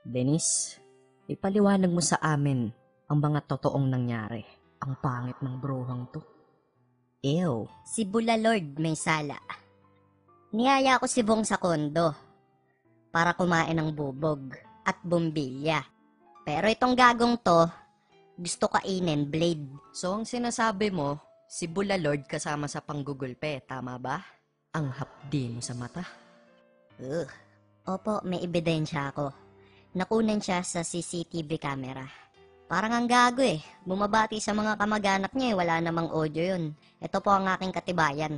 Dennis, ipaliwanag mo sa amin ang mga totoong nangyari. Ang pangit ng bruhang to. Ew. Si Bulalord may sala. Niyaya ko si Bong sa kondo para kumain ng bubog at bumbilya. Pero itong gagong to, gusto kainin blade. So ang sinasabi mo, si Bulalord kasama sa panggugulpe, tama ba? Ang hapdi mo sa mata. Ugh. Opo, may ebidensya ako. Nakunan siya sa CCTV camera. Parang ang gago eh. Bumabati sa mga kamag-anak niya eh. Wala namang audio yun. Ito po ang aking katibayan.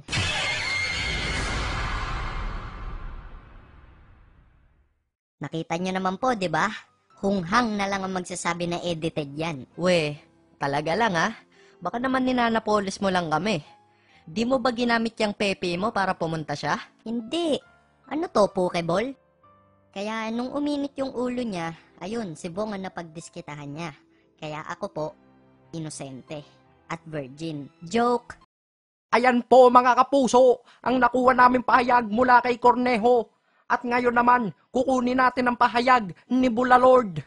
Nakita niyo naman po, di ba? Hunghang na lang ang magsasabi na edited yan. We, talaga lang ah. Baka naman ninanapolis mo lang kami. Di mo ba ginamit yung pepe mo para pumunta siya? Hindi. Ano to, Pokeball? Kaya nung uminit yung ulo niya, ayun, si Bong ang napagdiskitahan niya. Kaya ako po, inosente at virgin. Joke! Ayan po mga kapuso, ang nakuha namin pahayag mula kay Cornejo. At ngayon naman, kukunin natin ang pahayag ni Bulalord.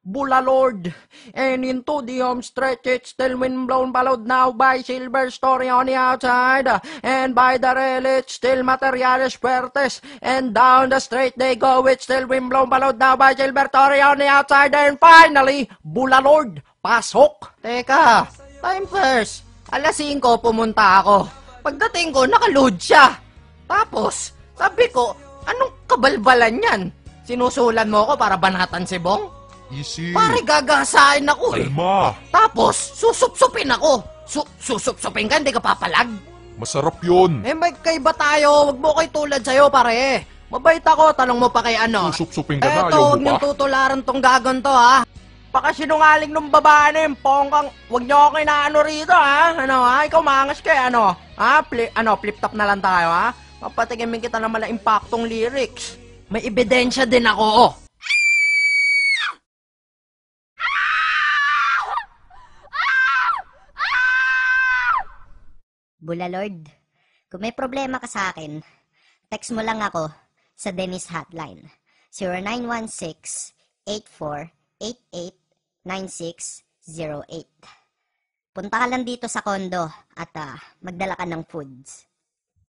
Bulalord, and into the home stretch it's still wind blown followed now by silver story on the outside, and by the rail it's still materiales fuertes, and down the straight they go it's still wind blown followed now by silver story on the outside, and finally, Bulalord, pasok! Teka, time first. Alas 5 pumunta ako. Pagdating ko, nakaload siya. Tapos, sabi ko, anong kabalbalan yan? Sinusulan mo ako para banatan si Bong? Easy. Pare, gagasain ako eh. Kalma. Tapos, susupsupin ako. Susupsupin ka, hindi ka papalag. Masarap yun. Eh, may kaiba tayo. Huwag mo kay tulad sa'yo, pare. Mabait ako, tanong mo pa kay ano. Susup-supin ka na, Eto, ayaw huwag mo niyong pa. tutularan tong gagon to, ha. Baka sinungaling nung babae na yung pongkang, huwag niyo ako inaano rito ha, ano ha, ikaw mangas kay ano, ha, flip top na lang tayo ha, papatigimin kita ng mala impaktong lyrics. May ebidensya din ako, oh. Bulalord, kung may problema ka sa akin, text mo lang ako sa Dennis Hotline. 0916-8488-9608. Punta ka lang dito sa kondo at magdala ka ng foods.